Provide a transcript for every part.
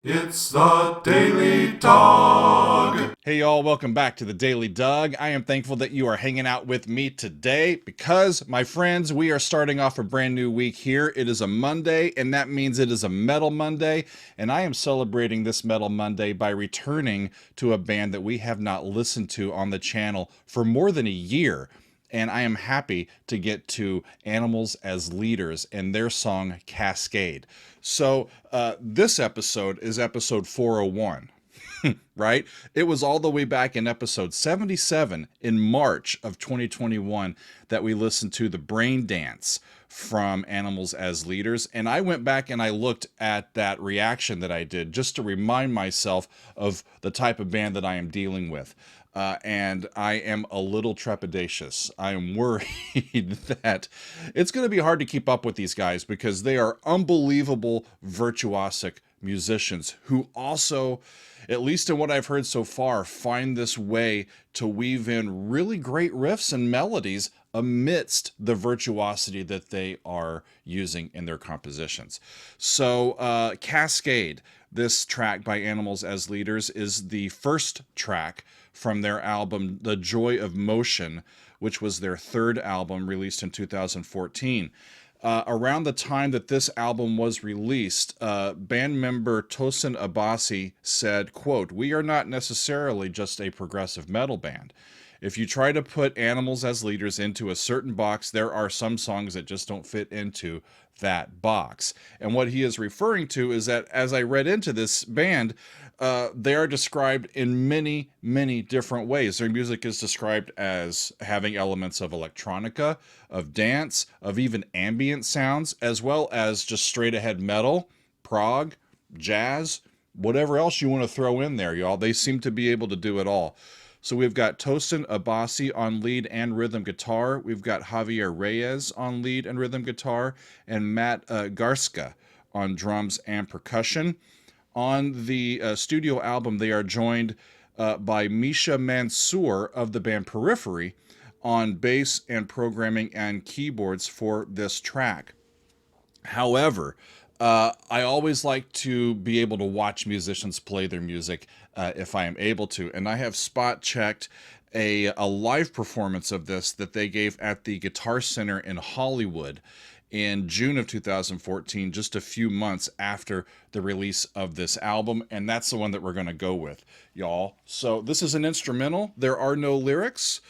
It's the Daily Dog. Hey y'all, welcome back to the Daily Doug. I am thankful that you are hanging out with me today because, my friends, we are starting off a brand new week here. It is a Monday, and that means it is a Metal Monday, and I am celebrating this Metal Monday by returning to a band that we have not listened to on the channel for more than a year. And I am happy to get to Animals as Leaders and their song Cascade. So this episode is episode 401, right? It was all the way back in episode 77 in March of 2021 that we listened to the Brain Dance from Animals as Leaders. And I went back and I looked at that reaction that I did just to remind myself of the type of band that I am dealing with. And I am a little trepidatious. I am worried that it's going to be hard to keep up with these guys because they are unbelievable virtuosic musicians who also, at least in what I've heard so far, find this way to weave in really great riffs and melodies amidst the virtuosity that they are using in their compositions. So Cascade, this track by Animals as Leaders, is the first track from their album The Joy of Motion, which was their third album released in 2014. Around the time that this album was released, band member Tosin Abasi said, quote, "We are not necessarily just a progressive metal band. If you try to put Animals as Leaders into a certain box, there are some songs that just don't fit into that box." And what he is referring to is that as I read into this band, they are described in many, many different ways. Their music is described as having elements of electronica, of dance, of even ambient sounds, as well as just straight ahead metal, prog, jazz, whatever else you want to throw in there, y'all. They seem to be able to do it all. So we've got Tosin Abasi on lead and rhythm guitar. We've got Javier Reyes on lead and rhythm guitar, and Matt Garska on drums and percussion. On the studio album, they are joined by Misha Mansour of the band Periphery on bass and programming and keyboards for this track. However, I always like to be able to watch musicians play their music if I am able to. And I have spot checked a live performance of this that they gave at the Guitar Center in Hollywood in June of 2014, just a few months after the release of this album. And that's the one that we're going to go with, y'all. So this is an instrumental. There are no lyrics.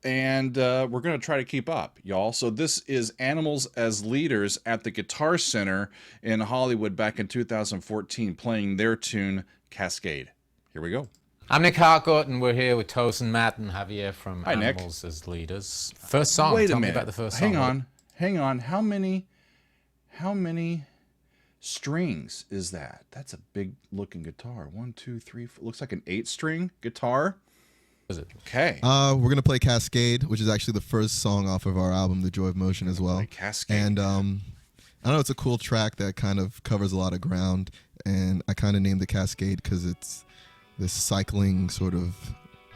And we're going to try to keep up, y'all. So this is Animals as Leaders at the Guitar Center in Hollywood back in 2014, playing their tune, Cascade. Here we go. I'm Nick Harcourt, and we're here with Tosin, Matt, and Javier from Hi, Nick. Animals as Leaders. First song. Wait a Tell minute. me about the first song. Hang on. How many strings is that? That's a big looking guitar. 1, 2, 3, 4. Looks like an 8-string guitar. Is it? Okay. We're going to play Cascade, which is actually the first song off of our album, The Joy of Motion, as well. Cascade. And I know it's a cool track that kind of covers a lot of ground, and I kind of named it Cascade because it's this cycling sort of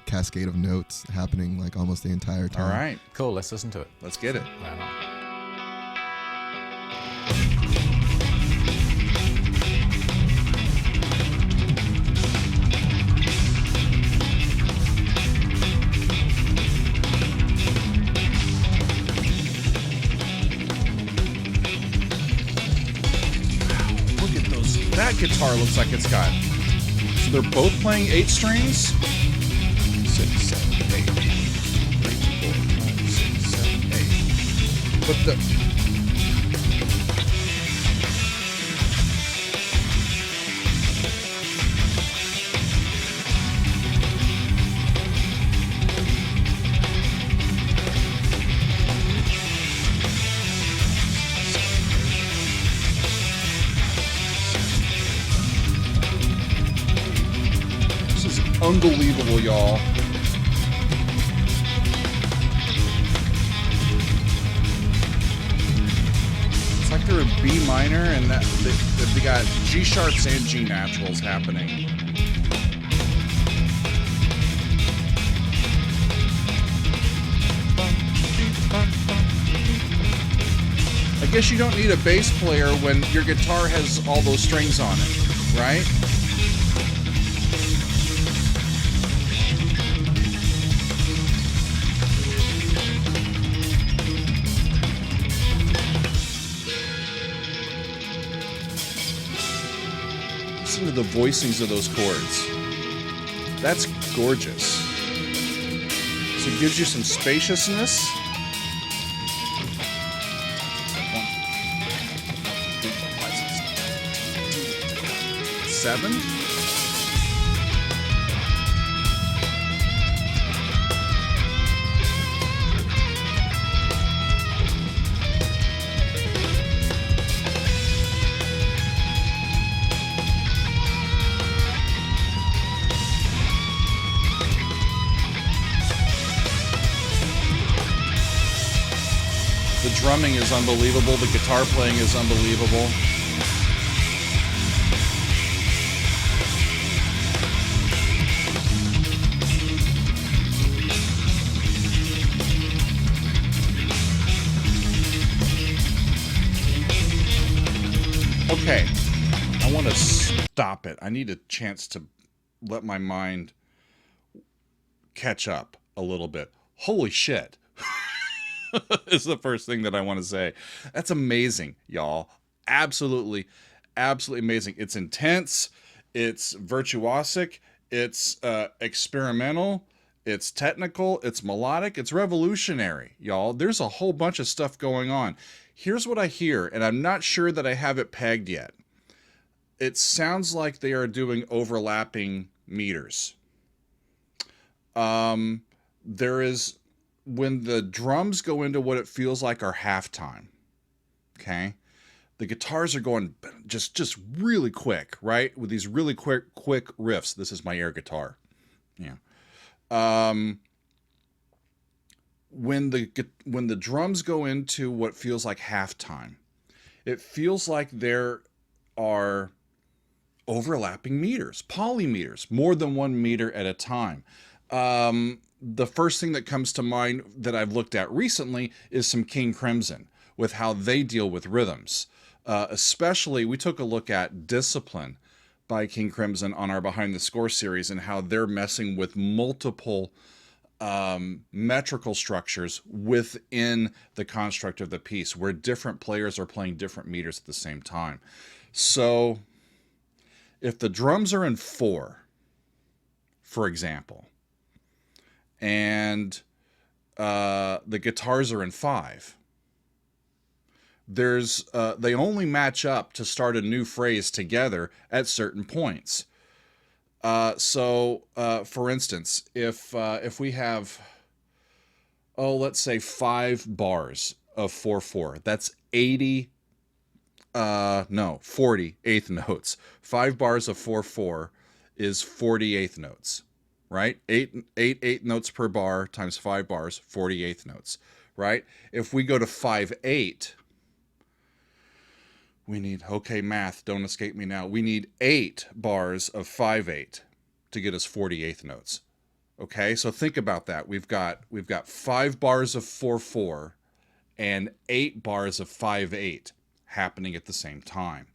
cascade of notes happening like almost the entire time. All right. Cool, let's listen to it. Let's get it. Right on. Look at those. That guitar looks like it's got. So they're both playing 8 strings? 6, 7, 8. 3, 4, 5, 6, 7, 8. But the. Unbelievable, y'all. It's like they're a B minor and that they got G sharps and G naturals happening. I guess you don't need a bass player when your guitar has all those strings on it, right? listen to the voicings of those chords. That's gorgeous. So it gives you some spaciousness. 1, 2, 3, 4, 5, 6, 7. The drumming is unbelievable. The guitar playing is unbelievable. Okay, I want to stop it. I need a chance to let my mind catch up a little bit. Holy shit. Is the first thing that I want to say. That's amazing, y'all. Absolutely, absolutely amazing. It's intense. It's virtuosic. It's experimental. It's technical. It's melodic. It's revolutionary, y'all. There's a whole bunch of stuff going on. Here's what I hear, and I'm not sure that I have it pegged yet. It sounds like they are doing overlapping meters. There is... When the drums go into what it feels like our halftime, okay, the guitars are going just really quick, right? With these really quick riffs. This is my air guitar. Yeah. When the drums go into what feels like halftime, it feels like there are overlapping meters, polymeters, more than 1 meter at a time. The first thing that comes to mind that I've looked at recently is some King Crimson with how they deal with rhythms. Especially, we took a look at Discipline by King Crimson on our Behind the Score series and how they're messing with multiple metrical structures within the construct of the piece where different players are playing different meters at the same time. So if the drums are in 4, for example, and the guitars are in 5. They only match up to start a new phrase together at certain points. So for instance, if we have, let's say 5 bars of 4/4, that's 40 eighth notes. 5 bars of 4/4 is 40 eighth notes. Right? 8 notes per bar times 5 bars, 48th notes, right? If we go to 5/8, we need, okay, math, don't escape me now. We need 8 bars of 5/8 to get us 48th notes. Okay, so think about that. We've got 5 bars of 4/4 and 8 bars of 5/8 happening at the same time.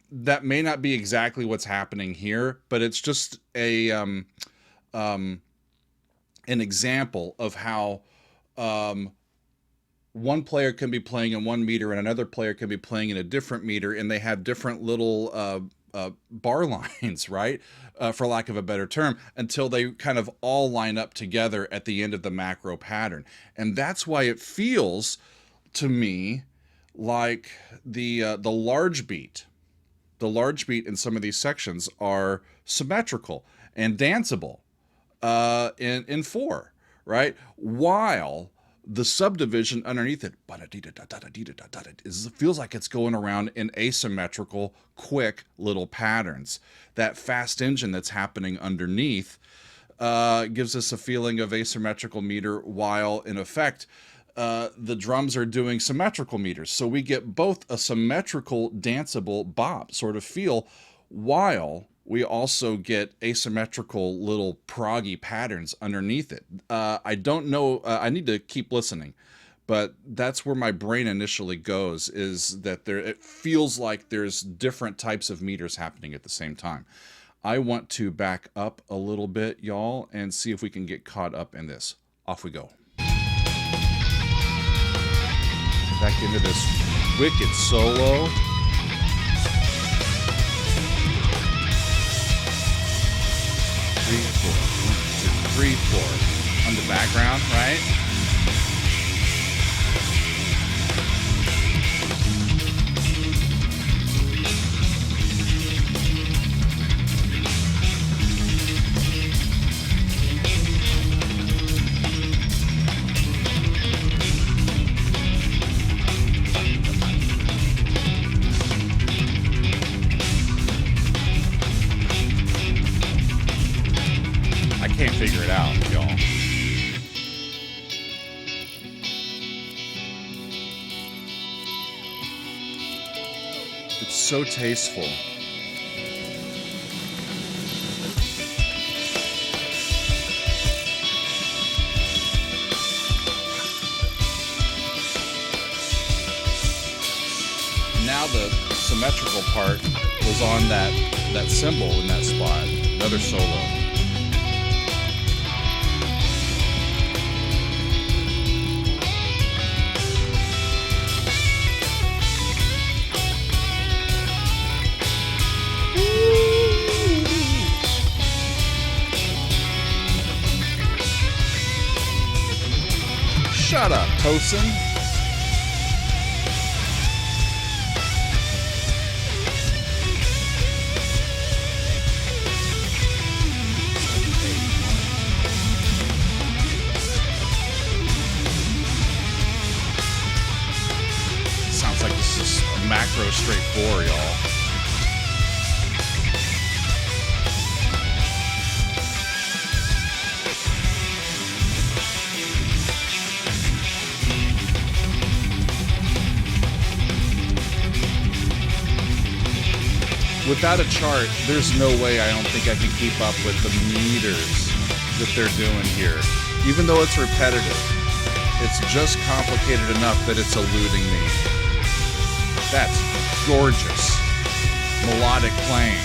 That may not be exactly what's happening here, but it's just an example of how one player can be playing in 1 meter and another player can be playing in a different meter, and they have different little bar lines, right? For lack of a better term, until they kind of all line up together at the end of the macro pattern. And that's why it feels to me like the large beat. The large beat in some of these sections are symmetrical and danceable in 4, right? While the subdivision underneath it feels like it's going around in asymmetrical, quick little patterns. That fast engine that's happening underneath gives us a feeling of asymmetrical meter, while in effect, the drums are doing symmetrical meters. So we get both a symmetrical, danceable bop sort of feel, while we also get asymmetrical little proggy patterns underneath it. I don't know, I need to keep listening, but that's where my brain initially goes, is that it feels like there's different types of meters happening at the same time. I want to back up a little bit, y'all, and see if we can get caught up in this. Off we go. Back into this wicked solo. breathe for on the background, right? I can't figure it out, y'all. It's so tasteful. Now the symmetrical part was on that cymbal in that spot. Another solo. Shut up, Tosin. Sounds like this is a macro straight 4, y'all. Without a chart, there's no way I don't think I can keep up with the meters that they're doing here. Even though it's repetitive, it's just complicated enough that it's eluding me. That's gorgeous. Melodic playing.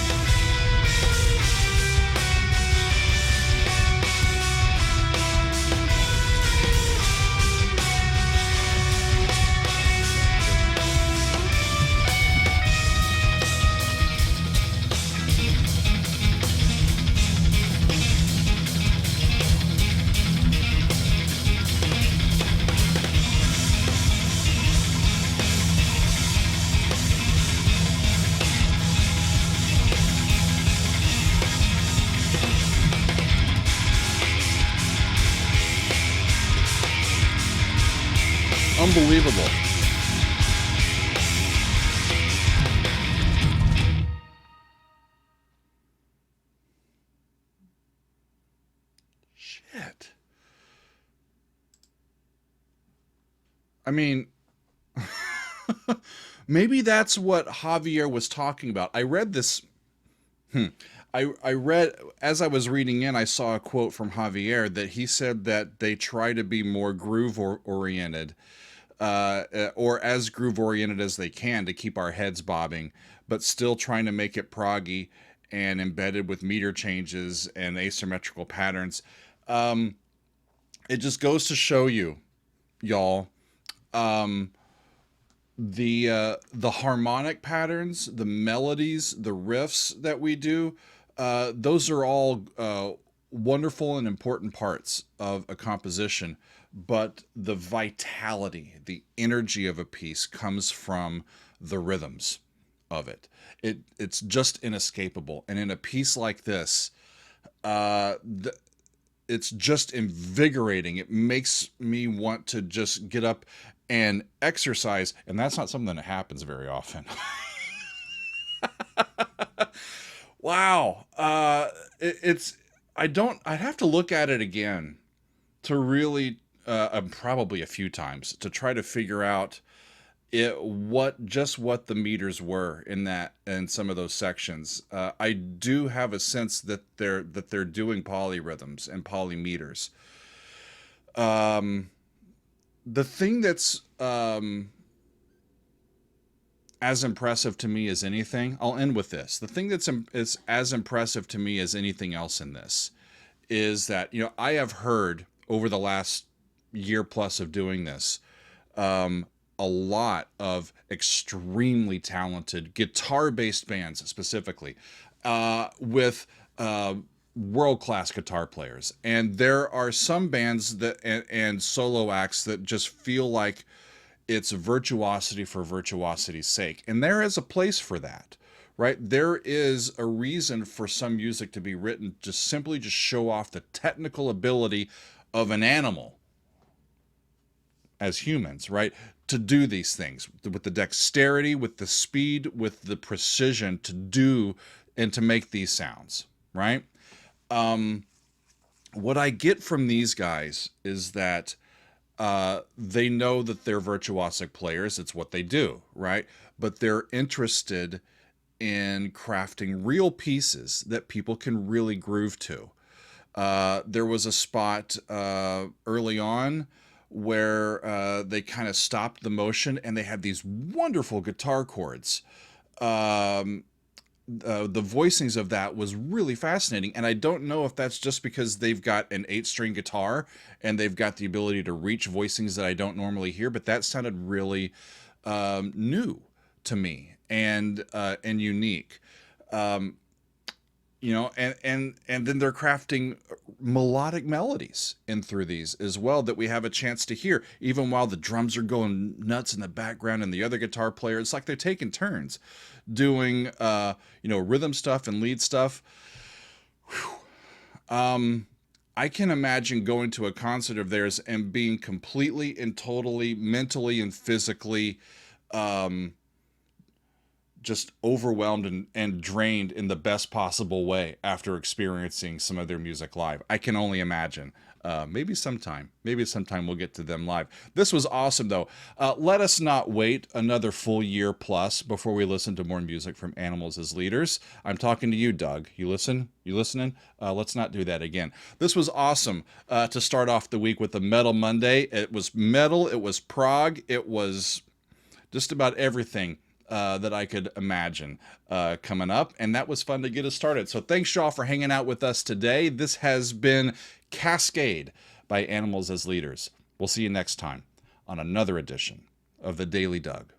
Unbelievable. Shit. I mean, maybe that's what Javier was talking about. I read this. I read, as I was reading in, I saw a quote from Javier that he said that they try to be more groove oriented. Or as groove oriented as they can to keep our heads bobbing, but still trying to make it proggy and embedded with meter changes and asymmetrical patterns. It just goes to show you, y'all, the harmonic patterns, the melodies, the riffs that we do, those are all wonderful and important parts of a composition. But the vitality, the energy of a piece comes from the rhythms of it. It's just inescapable. And in a piece like this, it's just invigorating. It makes me want to just get up and exercise. And that's not something that happens very often. Wow. I'd have to look at it again to really, probably a few times, to try to figure out what the meters were in some of those sections. I do have a sense that they're doing polyrhythms and polymeters. The thing that's as impressive to me as anything, I'll end with this. The thing is as impressive to me as anything else in this is that, I have heard over the last year plus of doing this, a lot of extremely talented guitar-based bands specifically, with world-class guitar players, and there are some bands that and solo acts that just feel like it's virtuosity for virtuosity's sake, and there is a place for that, right? There is a reason for some music to be written to simply just show off the technical ability of an animal as humans, right? To do these things with the dexterity, with the speed, with the precision to do and to make these sounds, right? What I get from these guys is that they know that they're virtuosic players. It's what they do, right? But they're interested in crafting real pieces that people can really groove to. There was a spot early on where they kind of stopped the motion and they had these wonderful guitar chords. The voicings of that was really fascinating, and I don't know if that's just because they've got an 8-string guitar and they've got the ability to reach voicings that I don't normally hear, but that sounded really new to me and unique. You know, and then they're crafting melodic melodies in through these as well that we have a chance to hear, even while the drums are going nuts in the background and the other guitar player. It's like they're taking turns doing, you know, rhythm stuff and lead stuff. I can imagine going to a concert of theirs and being completely and totally mentally and physically just overwhelmed and drained in the best possible way after experiencing some of their music live. I can only imagine. Maybe sometime we'll get to them live. This was awesome though. Let us not wait another full year plus before we listen to more music from Animals as Leaders. I'm talking to you, Doug. You listening? Let's not do that again. This was awesome to start off the week with a Metal Monday. It was metal, it was prog, it was just about everything that I could imagine coming up, and that was fun to get us started. So thanks y'all for hanging out with us today. This has been Cascade by Animals as Leaders. We'll see you next time on another edition of the Daily Doug.